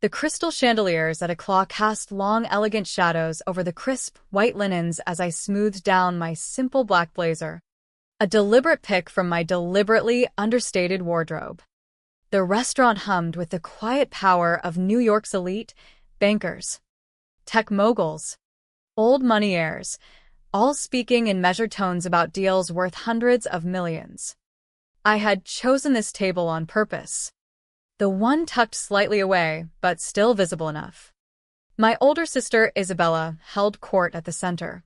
The crystal chandeliers at a claw cast long, elegant shadows over the crisp, white linens as I smoothed down my simple black blazer. A deliberate pick from my deliberately understated wardrobe. The restaurant hummed with the quiet power of New York's elite, bankers, tech moguls, old money heirs, all speaking in measured tones about deals worth hundreds of millions. I had chosen this table on purpose. The one tucked slightly away, but still visible enough. My older sister, Isabella, held court at the center.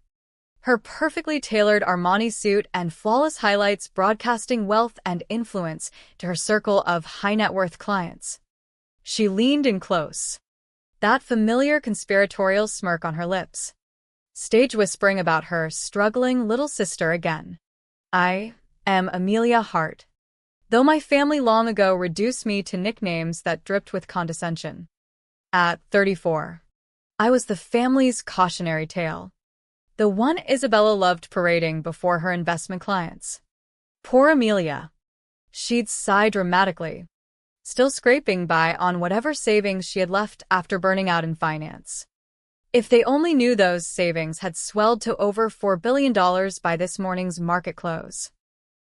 Her perfectly tailored Armani suit and flawless highlights broadcasting wealth and influence to her circle of high-net-worth clients. She leaned in close, that familiar conspiratorial smirk on her lips, stage whispering about her struggling little sister again. I am Amelia Hart, though my family long ago reduced me to nicknames that dripped with condescension. At 34, I was the family's cautionary tale, the one Isabella loved parading before her investment clients. Poor Amelia. She'd sigh dramatically, still scraping by on whatever savings she had left after burning out in finance. If they only knew those savings had swelled to over $4 billion by this morning's market close.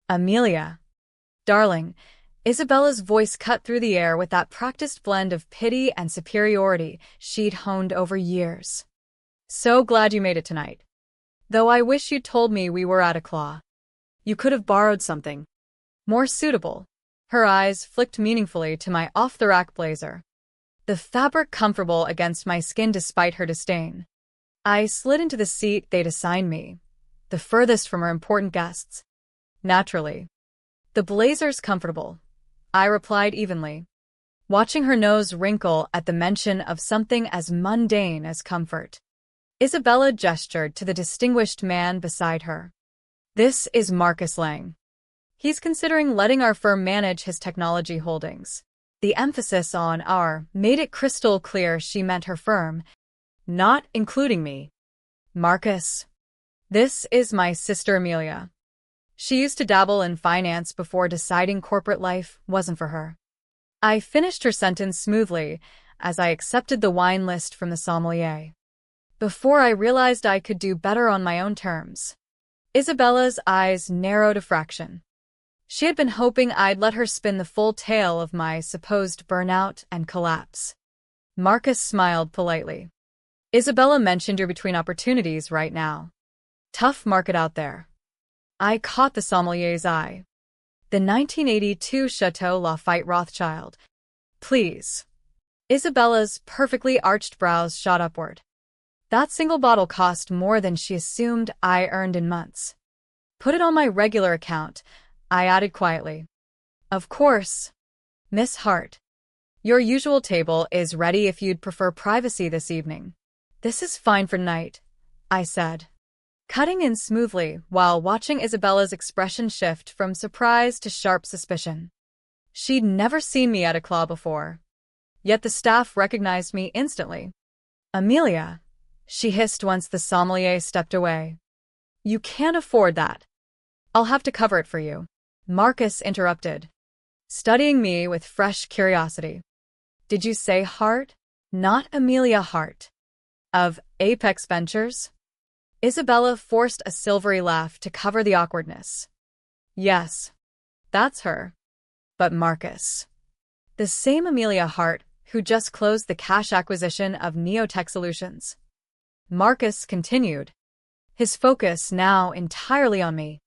Amelia. Darling, Isabella's voice cut through the air with that practiced blend of pity and superiority she'd honed over years. So glad you made it tonight. Though I wish you'd told me we were at a claw. You could have borrowed something more suitable. Her eyes flicked meaningfully to my off-the-rack blazer, the fabric comfortable against my skin despite her disdain. I slid into the seat they'd assigned me, the furthest from our important guests. Naturally. The blazer's comfortable, I replied evenly, watching her nose wrinkle at the mention of something as mundane as comfort. Isabella gestured to the distinguished man beside her. This is Marcus Lang. He's considering letting our firm manage his technology holdings. The emphasis on our made it crystal clear she meant her firm, not including me. Marcus. This is my sister Amelia. She used to dabble in finance before deciding corporate life wasn't for her. I finished her sentence smoothly as I accepted the wine list from the sommelier, before I realized I could do better on my own terms. Isabella's eyes narrowed a fraction. She had been hoping I'd let her spin the full tale of my supposed burnout and collapse. Marcus smiled politely. Isabella mentioned you're between opportunities right now. Tough market out there. I caught the sommelier's eye. The 1982 Chateau Lafite Rothschild. Please. Isabella's perfectly arched brows shot upward. That single bottle cost more than she assumed I earned in months. Put it on my regular account, I added quietly. Of course. Miss Hart. Your usual table is ready if you'd prefer privacy this evening. This is fine for tonight, I said, cutting in smoothly while watching Isabella's expression shift from surprise to sharp suspicion. She'd never seen me at a claw before, yet the staff recognized me instantly. Amelia, she hissed once the sommelier stepped away. You can't afford that. I'll have to cover it for you, Marcus interrupted, studying me with fresh curiosity. Did you say Hart? Not Amelia Hart. Of Apex Ventures? Isabella forced a silvery laugh to cover the awkwardness. Yes, that's her. But Marcus. The same Amelia Hart who just closed the cash acquisition of Neotech Solutions. Marcus continued, his focus now entirely on me.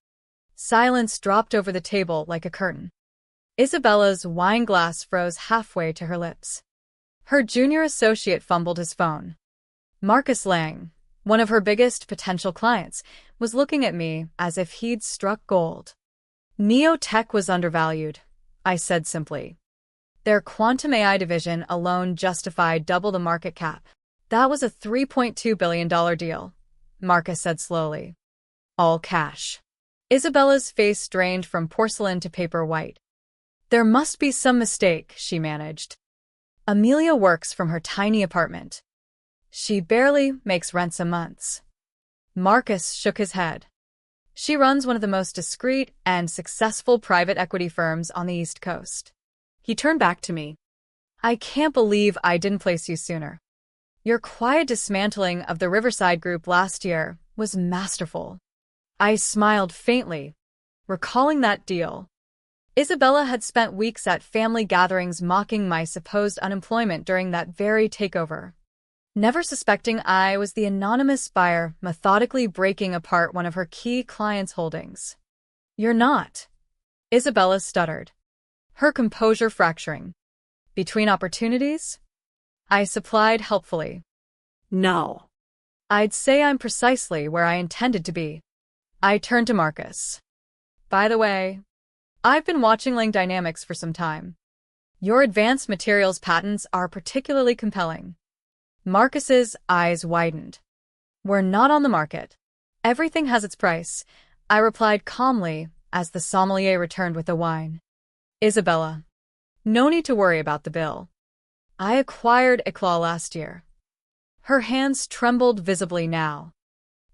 Silence dropped over the table like a curtain. Isabella's wine glass froze halfway to her lips. Her junior associate fumbled his phone. Marcus Lang, one of her biggest potential clients, was looking at me as if he'd struck gold. Neotech was undervalued, I said simply. Their quantum AI division alone justified double the market cap. That was a $3.2 billion deal, Marcus said slowly. All cash. Isabella's face strained from porcelain to paper white. There must be some mistake, she managed. Amelia works from her tiny apartment. She barely makes rents a month. Marcus shook his head. She runs one of the most discreet and successful private equity firms on the East Coast. He turned back to me. I can't believe I didn't place you sooner. Your quiet dismantling of the Riverside Group last year was masterful. I smiled faintly, recalling that deal. Isabella had spent weeks at family gatherings mocking my supposed unemployment during that very takeover, never suspecting I was the anonymous buyer methodically breaking apart one of her key clients' holdings. You're not, Isabella stuttered, her composure fracturing. Between opportunities? I supplied helpfully. No. I'd say I'm precisely where I intended to be. I turned to Marcus. By the way, I've been watching Ling Dynamics for some time. Your advanced materials patents are particularly compelling. Marcus's eyes widened. We're not on the market. Everything has its price, I replied calmly as the sommelier returned with the wine. Isabella, no need to worry about the bill. I acquired Eclat last year. Her hands trembled visibly now.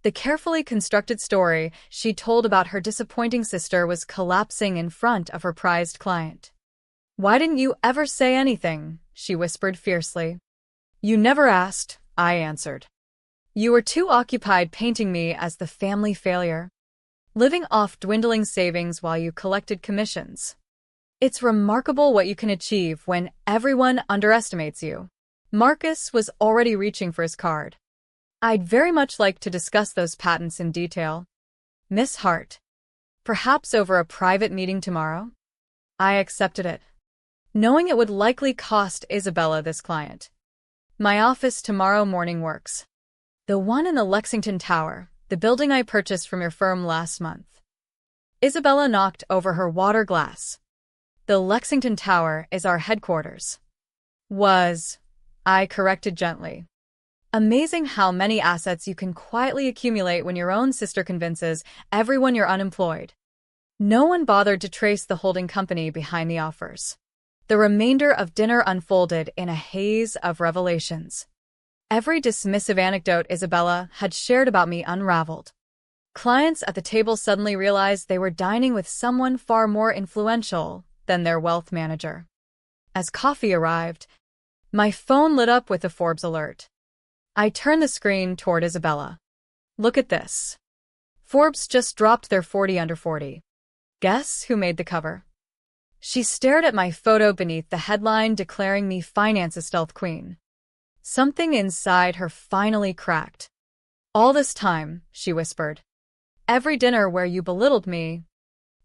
The carefully constructed story she told about her disappointing sister was collapsing in front of her prized client. Why didn't you ever say anything? She whispered fiercely. You never asked, I answered. You were too occupied painting me as the family failure, living off dwindling savings while you collected commissions. It's remarkable what you can achieve when everyone underestimates you. Marcus was already reaching for his card. I'd very much like to discuss those patents in detail. Miss Hart. Perhaps over a private meeting tomorrow? I accepted it, knowing it would likely cost Isabella this client. My office tomorrow morning works. The one in the Lexington Tower, the building I purchased from your firm last month. Isabella knocked over her water glass. The Lexington Tower is our headquarters. I corrected gently. Amazing how many assets you can quietly accumulate when your own sister convinces everyone you're unemployed. No one bothered to trace the holding company behind the offers. The remainder of dinner unfolded in a haze of revelations. Every dismissive anecdote Isabella had shared about me unraveled. Clients at the table suddenly realized they were dining with someone far more influential than their wealth manager. As coffee arrived, my phone lit up with a Forbes alert. I turned the screen toward Isabella. Look at this. Forbes just dropped their 40 under 40. Guess who made the cover? She stared at my photo beneath the headline declaring me finance stealth queen. Something inside her finally cracked. All this time, she whispered. Every dinner where you belittled me,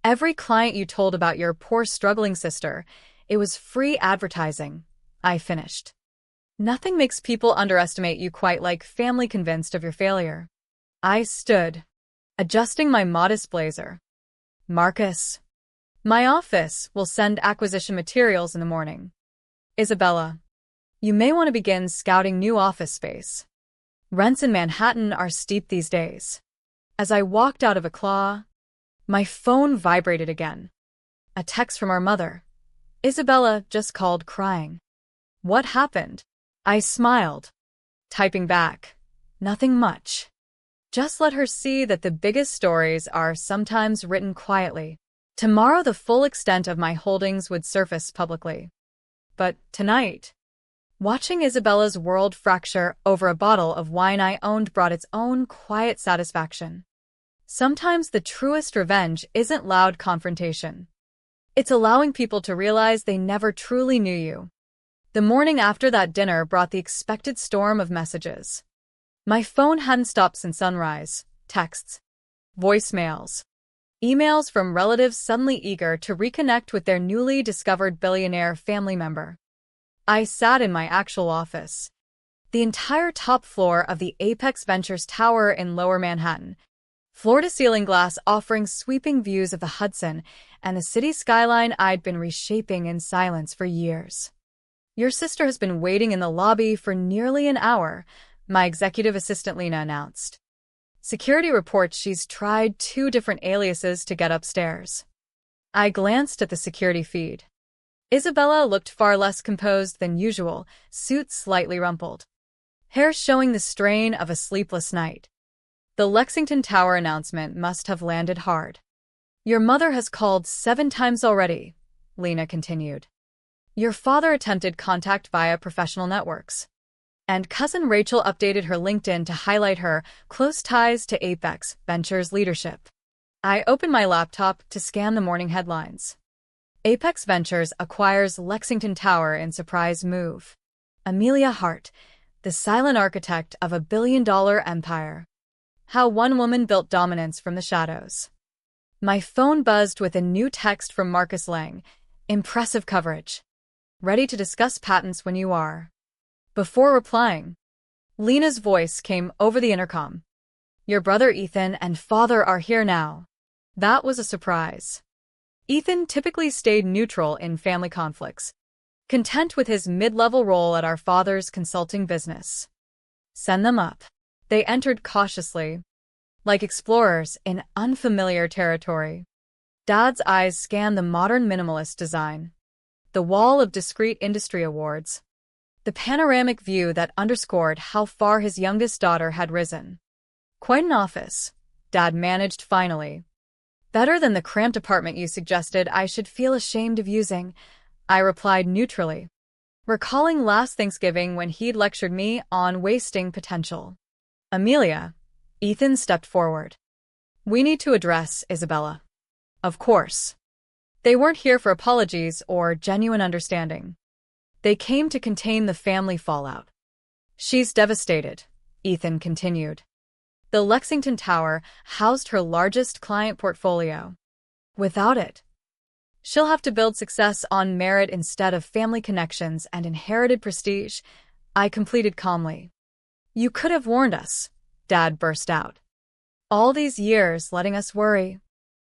every client you told about your poor struggling sister, it was free advertising, I finished. Nothing makes people underestimate you quite like family convinced of your failure. I stood, adjusting my modest blazer. Marcus. My office will send acquisition materials in the morning. Isabella. You may want to begin scouting new office space. Rents in Manhattan are steep these days. As I walked out of Eclat, my phone vibrated again. A text from our mother. Isabella just called crying. What happened? I smiled. Typing back. Nothing much. Just let her see that the biggest stories are sometimes written quietly. Tomorrow the full extent of my holdings would surface publicly. But tonight, watching Isabella's world fracture over a bottle of wine I owned brought its own quiet satisfaction. Sometimes the truest revenge isn't loud confrontation. It's allowing people to realize they never truly knew you. The morning after that dinner brought the expected storm of messages. My phone hadn't stopped since sunrise. Texts, voicemails, emails from relatives suddenly eager to reconnect with their newly discovered billionaire family member. I sat in my actual office. The entire top floor of the Apex Ventures Tower in Lower Manhattan, floor-to-ceiling glass offering sweeping views of the Hudson and the city skyline I'd been reshaping in silence for years. Your sister has been waiting in the lobby for nearly an hour, my executive assistant Lena announced. Security reports she's tried 2 different aliases to get upstairs. I glanced at the security feed. Isabella looked far less composed than usual, suit slightly rumpled. Hair showing the strain of a sleepless night. The Lexington Tower announcement must have landed hard. Your mother has called 7 times already, Lena continued. Your father attempted contact via professional networks. And cousin Rachel updated her LinkedIn to highlight her close ties to Apex Ventures leadership. I opened my laptop to scan the morning headlines. Apex Ventures acquires Lexington Tower in surprise move. Amelia Hart, the silent architect of a billion-dollar empire. How one woman built dominance from the shadows. My phone buzzed with a new text from Marcus Lang. Impressive coverage. Ready to discuss patents when you are. Before replying, Lena's voice came over the intercom. Your brother Ethan and father are here now. That was a surprise. Ethan typically stayed neutral in family conflicts, content with his mid-level role at our father's consulting business. Send them up. They entered cautiously, like explorers in unfamiliar territory. Dad's eyes scanned the modern minimalist design, the wall of discrete industry awards, the panoramic view that underscored how far his youngest daughter had risen. Quite an office, Dad managed finally. Better than the cramped apartment you suggested I should feel ashamed of using, I replied neutrally, recalling last Thanksgiving when he'd lectured me on wasting potential. Amelia, Ethan stepped forward. We need to address Isabella. Of course. They weren't here for apologies or genuine understanding. They came to contain the family fallout. She's devastated, Ethan continued. The Lexington Tower housed her largest client portfolio. Without it, she'll have to build success on merit instead of family connections and inherited prestige, I completed calmly. You could have warned us, Dad burst out. All these years letting us worry,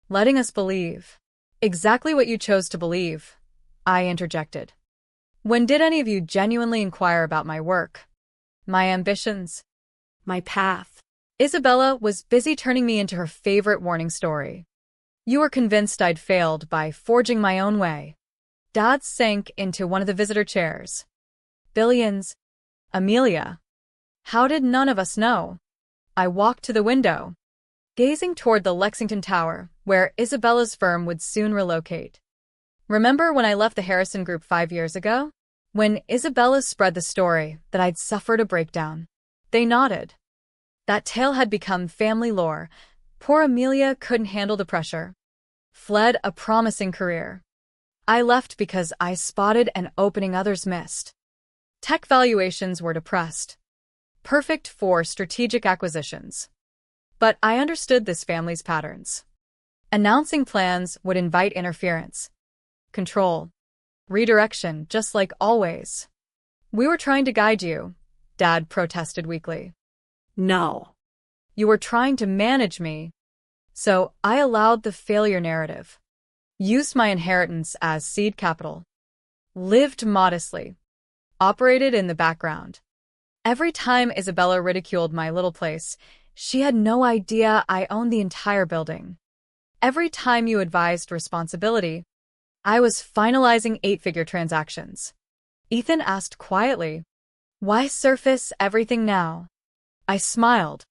letting us believe. Exactly what you chose to believe, I interjected. When did any of you genuinely inquire about my work, my ambitions, my path? Isabella was busy turning me into her favorite warning story. You were convinced I'd failed by forging my own way. Dad sank into one of the visitor chairs. Billions. Amelia. How did none of us know? I walked to the window, gazing toward the Lexington Tower, where Isabella's firm would soon relocate. Remember when I left the Harrison Group 5 years ago? When Isabella spread the story that I'd suffered a breakdown. They nodded. That tale had become family lore. Poor Amelia couldn't handle the pressure. Fled a promising career. I left because I spotted an opening others missed. Tech valuations were depressed. Perfect for strategic acquisitions. But I understood this family's patterns. Announcing plans would invite interference, control, redirection, just like always. We were trying to guide you, Dad protested weakly. No. You were trying to manage me. So I allowed the failure narrative. Used my inheritance as seed capital. Lived modestly. Operated in the background. Every time Isabella ridiculed my little place, she had no idea I owned the entire building. Every time you advised responsibility, I was finalizing 8-figure transactions. Ethan asked quietly, why surface everything now? I smiled,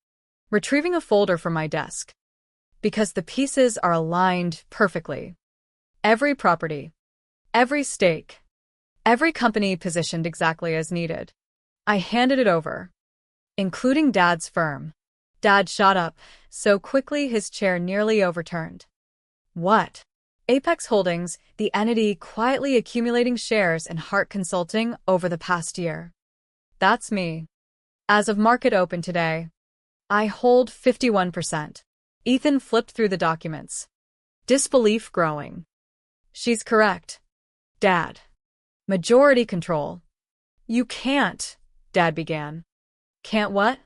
retrieving a folder from my desk. Because the pieces are aligned perfectly. Every property, every stake, every company positioned exactly as needed. I handed it over, including Dad's firm. Dad shot up so quickly his chair nearly overturned. What? Apex Holdings, the entity quietly accumulating shares in Hart Consulting over the past year. That's me. As of market open today, I hold 51%. Ethan flipped through the documents. Disbelief growing. She's correct. Dad. Majority control. You can't, Dad began. Can't what?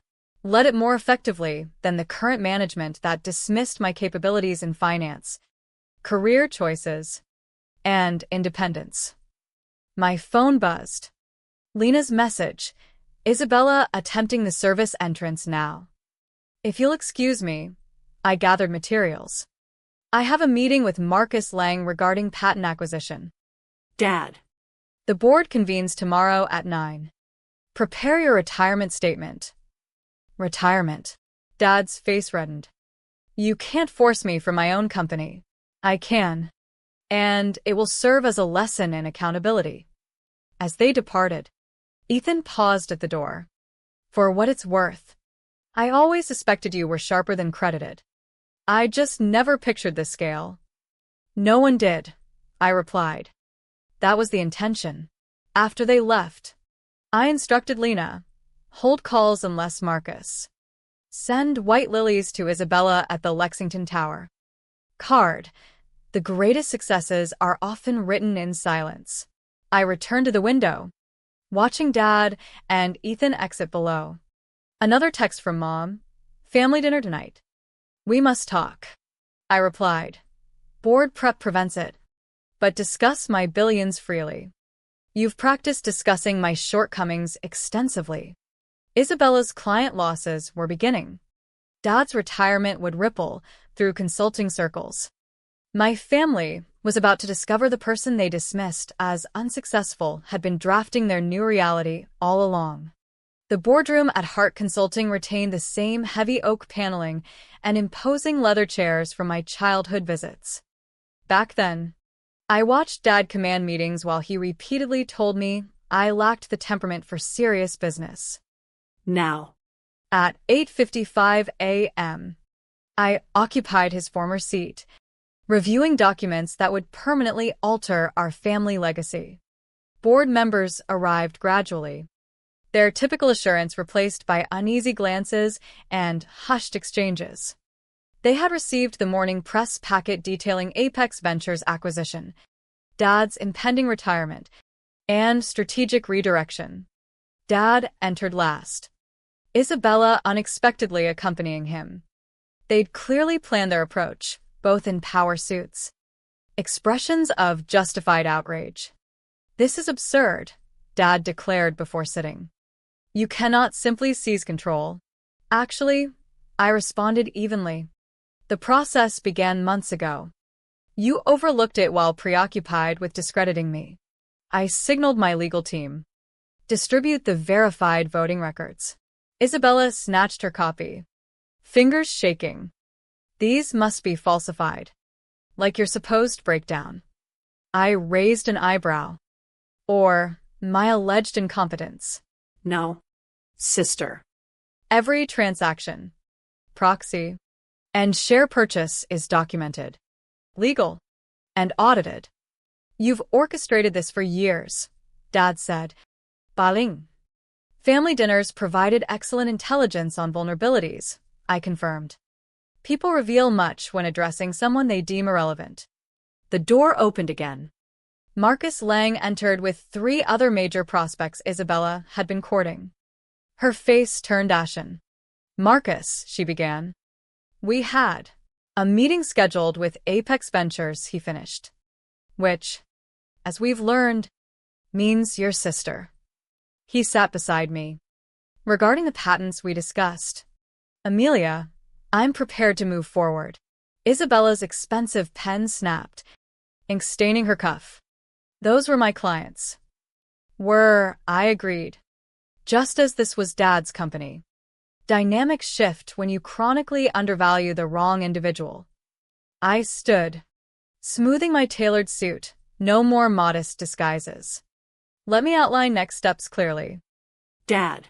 Led it more effectively than the current management that dismissed my capabilities in finance, career choices, and independence. My phone buzzed. Lena's message. Isabella attempting the service entrance now. If you'll excuse me, I gathered materials. I have a meeting with Marcus Lang regarding patent acquisition. Dad. The board convenes tomorrow at 9. Prepare your retirement statement. Retirement. Dad's face reddened. You can't force me from my own company. I can. And it will serve as a lesson in accountability. As they departed, Ethan paused at the door. For what it's worth, I always suspected you were sharper than credited. I just never pictured this scale. No one did, I replied. That was the intention. After they left, I instructed Lena, hold calls unless Marcus. Send white lilies to Isabella at the Lexington Tower. Card. The greatest successes are often written in silence. I returned to the window, watching Dad and Ethan exit below. Another text from Mom. Family dinner tonight. We must talk. I replied. Board prep prevents it. But discuss my billions freely. You've practiced discussing my shortcomings extensively. Isabella's client losses were beginning. Dad's retirement would ripple through consulting circles. My family was about to discover the person they dismissed as unsuccessful had been drafting their new reality all along. The boardroom at Hart Consulting retained the same heavy oak paneling and imposing leather chairs from my childhood visits. Back then, I watched Dad command meetings while he repeatedly told me I lacked the temperament for serious business. Now, at 8:55 a.m., I occupied his former seat, reviewing documents that would permanently alter our family legacy. Board members arrived gradually, their typical assurance replaced by uneasy glances and hushed exchanges. They had received the morning press packet detailing Apex Ventures' acquisition, Dad's impending retirement, and strategic redirection. Dad entered last, Isabella unexpectedly accompanying him. They'd clearly planned their approach, both in power suits. Expressions of justified outrage. This is absurd, Dad declared before sitting. You cannot simply seize control. Actually, I responded evenly. The process began months ago. You overlooked it while preoccupied with discrediting me. I signaled my legal team. Distribute the verified voting records. Isabella snatched her copy, fingers shaking. These must be falsified. Like your supposed breakdown. I raised an eyebrow. Or my alleged incompetence. no, sister. Every transaction, proxy, and share purchase is documented, legal, and audited. You've orchestrated this for years, Dad said. Baling. Family dinners provided excellent intelligence on vulnerabilities, I confirmed. People reveal much when addressing someone they deem irrelevant. The door opened again. Marcus Lang entered with 3 other major prospects Isabella had been courting. Her face turned ashen. Marcus, she began. We had a meeting scheduled with Apex Ventures, he finished. Which, as we've learned, means your sister. He sat beside me. Regarding the patents we discussed, Amelia, I'm prepared to move forward. Isabella's expensive pen snapped, ink staining her cuff. Those were my clients. I agreed. Just as this was Dad's company. Dynamics shift when you chronically undervalue the wrong individual. I stood, smoothing my tailored suit, no more modest disguises. Let me outline next steps clearly. Dad.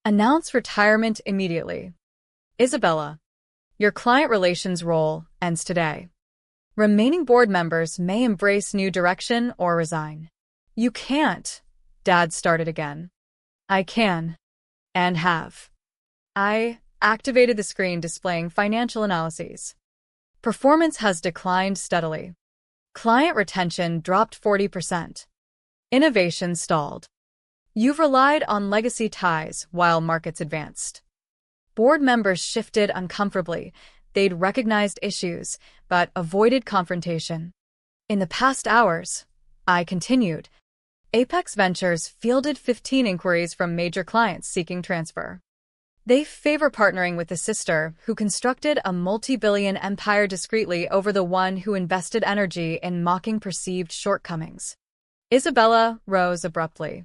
Announce retirement immediately. Isabella, your client relations role ends today. Remaining board members may embrace new direction or resign. You can't, Dad started again. I can, and have. I activated the screen displaying financial analyses. Performance has declined steadily. Client retention dropped 40%. Innovation stalled. You've relied on legacy ties while markets advanced. Board members shifted uncomfortably. They'd recognized issues, but avoided confrontation. In the past hours, I continued, Apex Ventures fielded 15 inquiries from major clients seeking transfer. They favor partnering with the sister who constructed a multi-billion empire discreetly over the one who invested energy in mocking perceived shortcomings. Isabella rose abruptly.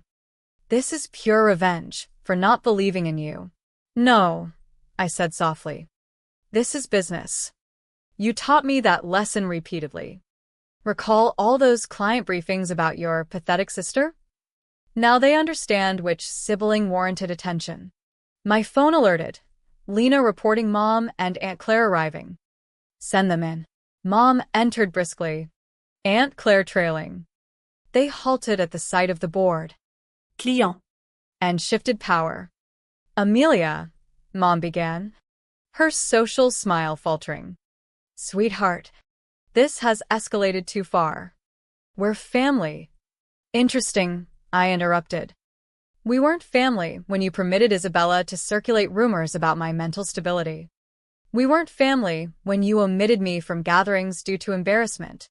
This is pure revenge for not believing in you. No, I said softly. This is business. You taught me that lesson repeatedly. Recall all those client briefings about your pathetic sister? Now they understand which sibling warranted attention. My phone alerted. Lena reporting Mom and Aunt Claire arriving. Send them in. Mom entered briskly. Aunt Claire trailing. They halted at the sight of the board. Client. And shifted power. Amelia, Mom began, her social smile faltering. Sweetheart, this has escalated too far. We're family. Interesting, I interrupted. We weren't family when you permitted Isabella to circulate rumors about my mental stability. We weren't family when you omitted me from gatherings due to embarrassment.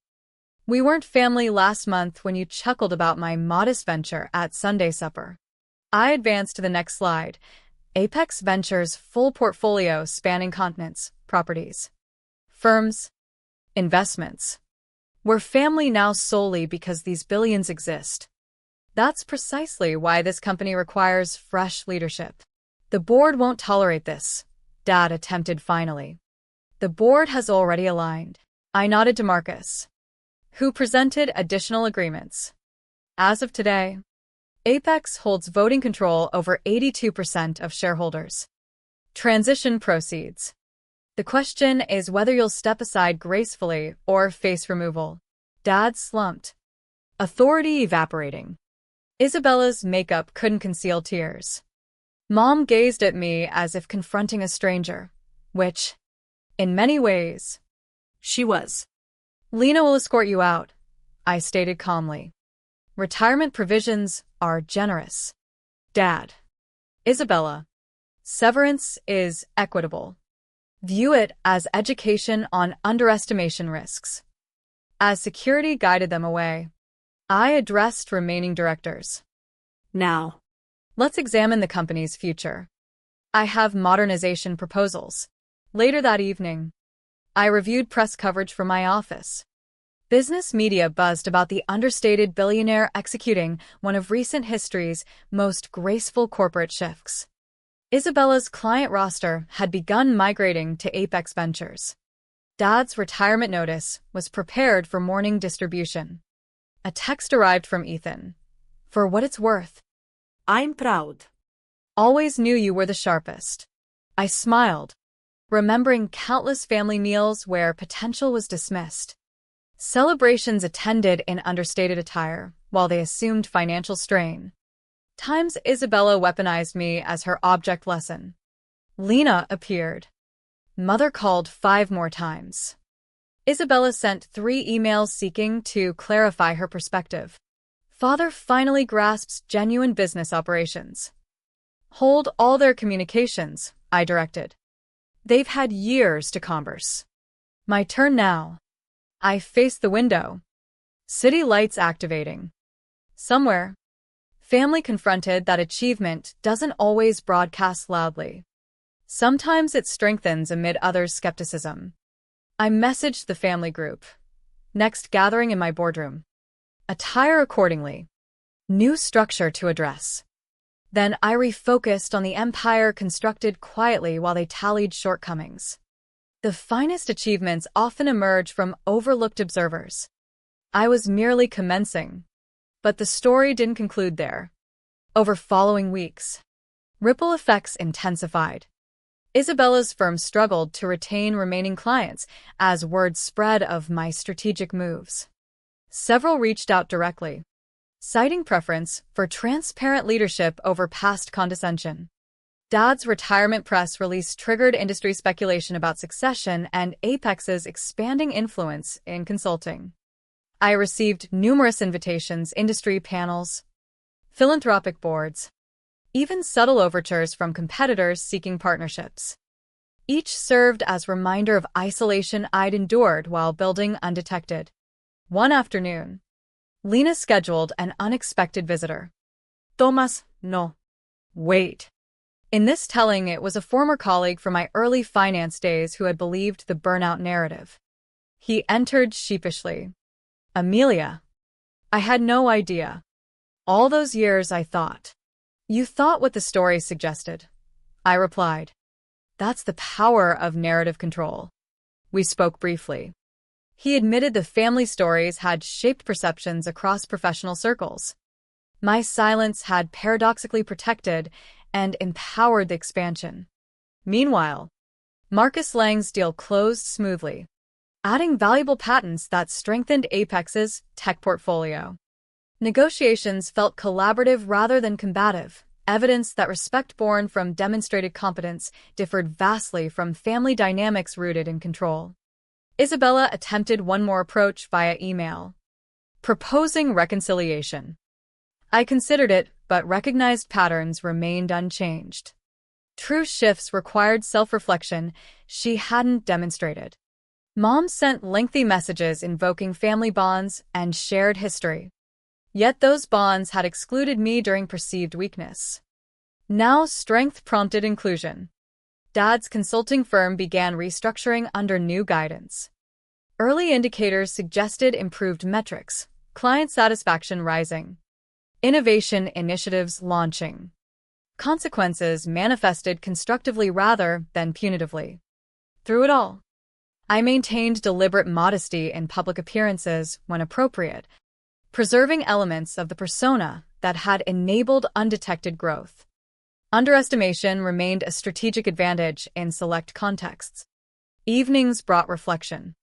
We weren't family last month when you chuckled about my modest venture at Sunday supper. I advanced to the next slide. Apex Ventures' full portfolio spanning continents, properties, firms, investments. We're family now solely because these billions exist. That's precisely why this company requires fresh leadership. The board won't tolerate this, Dad attempted finally. The board has already aligned. I nodded to Marcus, who presented additional agreements. As of today, Apex holds voting control over 82% of shareholders. Transition proceeds. The question is whether you'll step aside gracefully or face removal. Dad slumped, authority evaporating. Isabella's makeup couldn't conceal tears. Mom gazed at me as if confronting a stranger, which, in many ways, She was. Lena will escort you out, I stated calmly. Retirement provisions are generous. Dad. Isabella. Severance is equitable. View it as education on underestimation risks. As security guided them away, I addressed remaining directors. Now. Let's examine the company's future. I have modernization proposals. Later that evening, I reviewed press coverage from my office. Business media buzzed about the understated billionaire executing one of recent history's most graceful corporate shifts. Isabella's client roster had begun migrating to Apex Ventures. Dad's retirement notice was prepared for morning distribution. A text arrived from Ethan. For what it's worth. I'm proud. Always knew you were the sharpest. I smiled, remembering countless family meals where potential was dismissed. Celebrations attended in understated attire, while they assumed financial strain. Times Isabella weaponized me as her object lesson. Lena appeared. Mother called 5 more times. Isabella sent 3 emails seeking to clarify her perspective. Father finally grasps genuine business operations. Hold all their communications, I directed. They've had years to converse. My turn now. I faced the window. City lights activating. Somewhere, family confronted that achievement doesn't always broadcast loudly. Sometimes it strengthens amid others' skepticism. I messaged the family group. Next gathering in my boardroom. Attire accordingly. New structure to address. Then I refocused on the empire constructed quietly while they tallied shortcomings. The finest achievements often emerge from overlooked observers. I was merely commencing. But the story didn't conclude there. Over following weeks, ripple effects intensified. Isabella's firm struggled to retain remaining clients as word spread of my strategic moves. Several reached out directly, citing preference for transparent leadership over past condescension. Dad's retirement press release triggered industry speculation about succession and Apex's expanding influence in consulting. I received numerous invitations, industry panels, philanthropic boards, even subtle overtures from competitors seeking partnerships. Each served as a reminder of isolation I'd endured while building undetected. One afternoon, Lena scheduled an unexpected visitor. Thomas, no. Wait. In this telling, it was a former colleague from my early finance days who had believed the burnout narrative. He entered sheepishly. Amelia. I had no idea. All those years I thought. You thought what the story suggested. I replied. That's the power of narrative control. We spoke briefly. He admitted the family stories had shaped perceptions across professional circles. My silence had paradoxically protected and empowered the expansion. Meanwhile, Marcus Lang's deal closed smoothly, adding valuable patents that strengthened Apex's tech portfolio. Negotiations felt collaborative rather than combative, evidence that respect born from demonstrated competence differed vastly from family dynamics rooted in control. Isabella attempted one more approach via email, proposing reconciliation. I considered it, but recognized patterns remained unchanged. True shifts required self-reflection she hadn't demonstrated. Mom sent lengthy messages invoking family bonds and shared history. Yet those bonds had excluded me during perceived weakness. Now strength prompted inclusion. Dad's consulting firm began restructuring under new guidance. Early indicators suggested improved metrics, client satisfaction rising, innovation initiatives launching. Consequences manifested constructively rather than punitively. Through it all, I maintained deliberate modesty in public appearances when appropriate, preserving elements of the persona that had enabled undetected growth. Underestimation remained a strategic advantage in select contexts. Evenings brought reflection.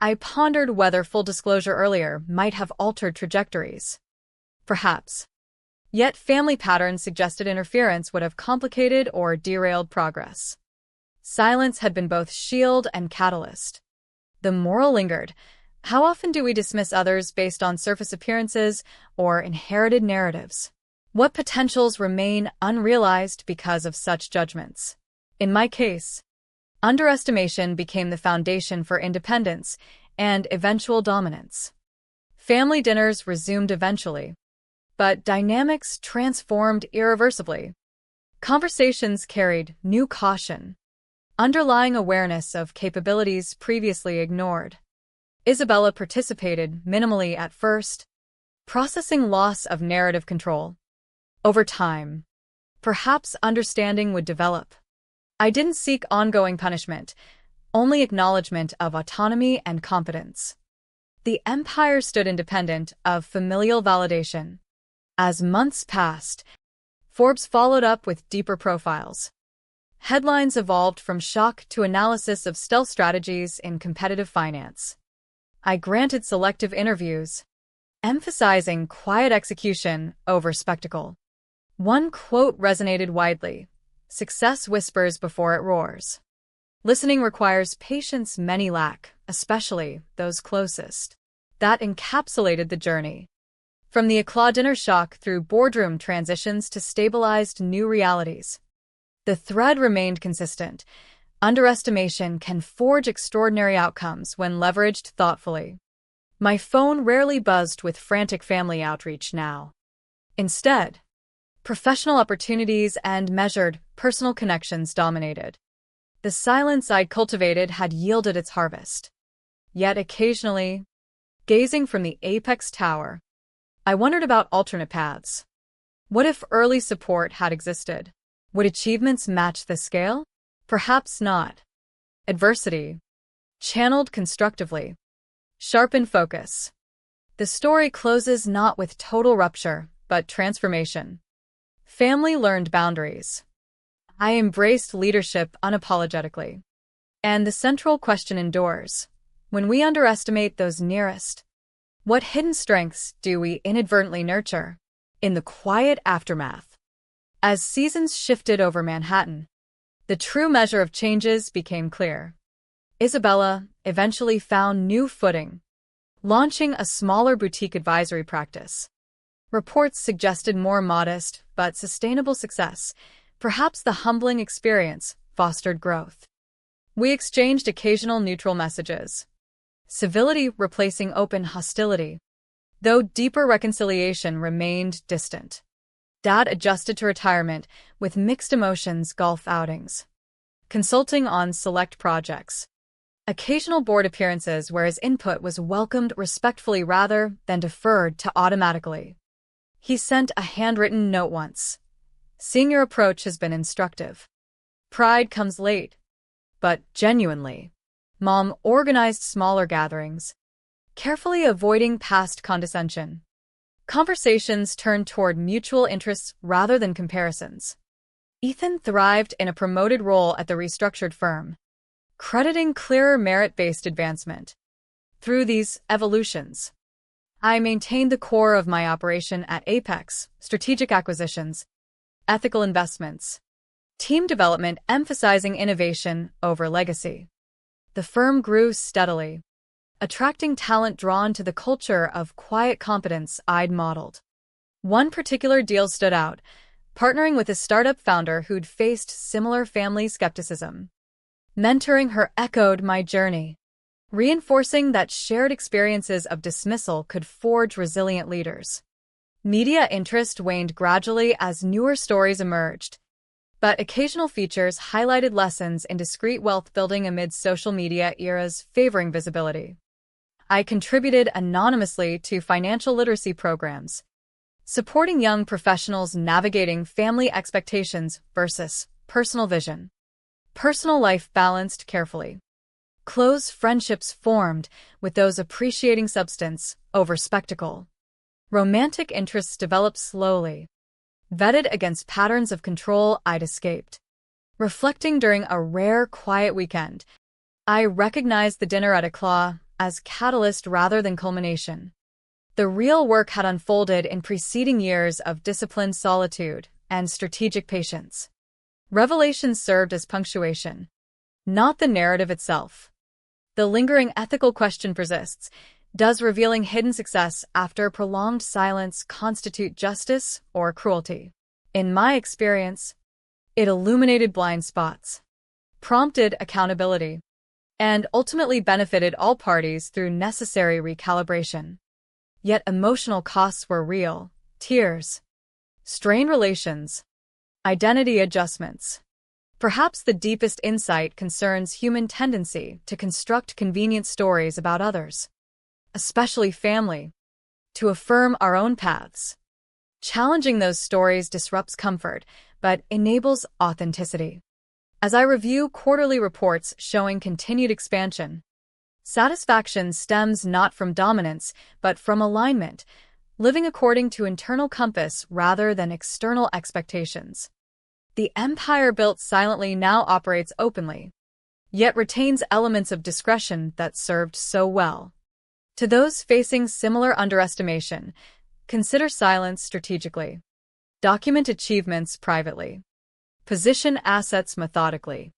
I pondered whether full disclosure earlier might have altered trajectories. Perhaps. Yet family patterns suggested interference would have complicated or derailed progress. Silence had been both shield and catalyst. The moral lingered. How often do we dismiss others based on surface appearances or inherited narratives? What potentials remain unrealized because of such judgments? In my case, underestimation became the foundation for independence and eventual dominance. Family dinners resumed eventually, but dynamics transformed irreversibly. Conversations carried new caution, underlying awareness of capabilities previously ignored. Isabella participated minimally at first, processing loss of narrative control. Over time, perhaps understanding would develop. I didn't seek ongoing punishment, only acknowledgement of autonomy and competence. The empire stood independent of familial validation. As months passed, Forbes followed up with deeper profiles. Headlines evolved from shock to analysis of stealth strategies in competitive finance. I granted selective interviews, emphasizing quiet execution over spectacle. One quote resonated widely: "Success whispers before it roars." Listening requires patience many lack, especially those closest. That encapsulated the journey. From the éclat dinner shock through boardroom transitions to stabilized new realities. The thread remained consistent. Underestimation can forge extraordinary outcomes when leveraged thoughtfully. My phone rarely buzzed with frantic family outreach now. Instead, professional opportunities and measured, personal connections dominated. The silence I'd cultivated had yielded its harvest. Yet occasionally, gazing from the apex tower, I wondered about alternate paths. What if early support had existed? Would achievements match the scale? Perhaps not. Adversity, channeled constructively, sharpened focus. The story closes not with total rupture, but transformation. Family learned boundaries. I embraced leadership unapologetically. And the central question endures. When we underestimate those nearest, what hidden strengths do we inadvertently nurture? In the quiet aftermath, as seasons shifted over Manhattan, the true measure of changes became clear. Isabella eventually found new footing, launching a smaller boutique advisory practice. Reports suggested more modest but sustainable success. Perhaps the humbling experience fostered growth. We exchanged occasional neutral messages, civility replacing open hostility, though deeper reconciliation remained distant. Dad adjusted to retirement with mixed emotions, golf outings, consulting on select projects, occasional board appearances where his input was welcomed respectfully rather than deferred to automatically. He sent a handwritten note once. "Seeing your approach has been instructive. Pride comes late, but genuinely." Mom organized smaller gatherings, carefully avoiding past condescension. Conversations turned toward mutual interests rather than comparisons. Ethan thrived in a promoted role at the restructured firm, crediting clearer merit-based advancement. Through these evolutions, I maintained the core of my operation at Apex: strategic acquisitions, ethical investments, team development emphasizing innovation over legacy. The firm grew steadily, attracting talent drawn to the culture of quiet competence I'd modeled. One particular deal stood out, partnering with a startup founder who'd faced similar family skepticism. Mentoring her echoed my journey, reinforcing that shared experiences of dismissal could forge resilient leaders. Media interest waned gradually as newer stories emerged, but occasional features highlighted lessons in discreet wealth building amid social media eras favoring visibility. I contributed anonymously to financial literacy programs, supporting young professionals navigating family expectations versus personal vision. Personal life balanced carefully. Close friendships formed, with those appreciating substance over spectacle. Romantic interests developed slowly, vetted against patterns of control I'd escaped. Reflecting during a rare, quiet weekend, I recognized the dinner at a claw as catalyst rather than culmination. The real work had unfolded in preceding years of disciplined solitude and strategic patience. Revelations served as punctuation, not the narrative itself. The lingering ethical question persists: does revealing hidden success after prolonged silence constitute justice or cruelty? In my experience, it illuminated blind spots, prompted accountability, and ultimately benefited all parties through necessary recalibration. Yet emotional costs were real: tears, strained relations, identity adjustments. Perhaps the deepest insight concerns human tendency to construct convenient stories about others, especially family, to affirm our own paths. Challenging those stories disrupts comfort, but enables authenticity. As I review quarterly reports showing continued expansion, satisfaction stems not from dominance, but from alignment, living according to internal compass rather than external expectations. The empire built silently now operates openly, yet retains elements of discretion that served so well. To those facing similar underestimation, consider silence strategically. Document achievements privately. Position assets methodically.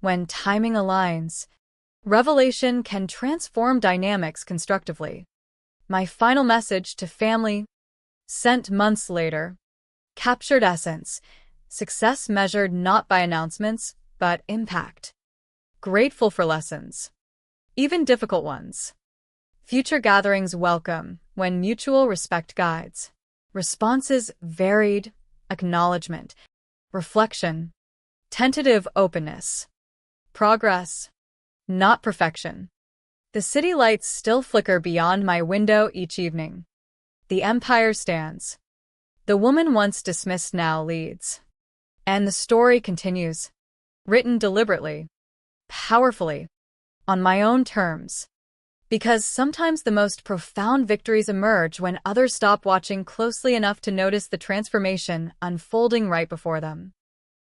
When timing aligns, revelation can transform dynamics constructively. My final message to family, sent months later, captured essence: success measured not by announcements, but impact. Grateful for lessons, even difficult ones. Future gatherings welcome when mutual respect guides. Responses varied: acknowledgement, reflection, tentative openness. Progress, not perfection. The city lights still flicker beyond my window each evening. The empire stands. The woman once dismissed now leads. And the story continues, written deliberately, powerfully, on my own terms. Because sometimes the most profound victories emerge when others stop watching closely enough to notice the transformation unfolding right before them.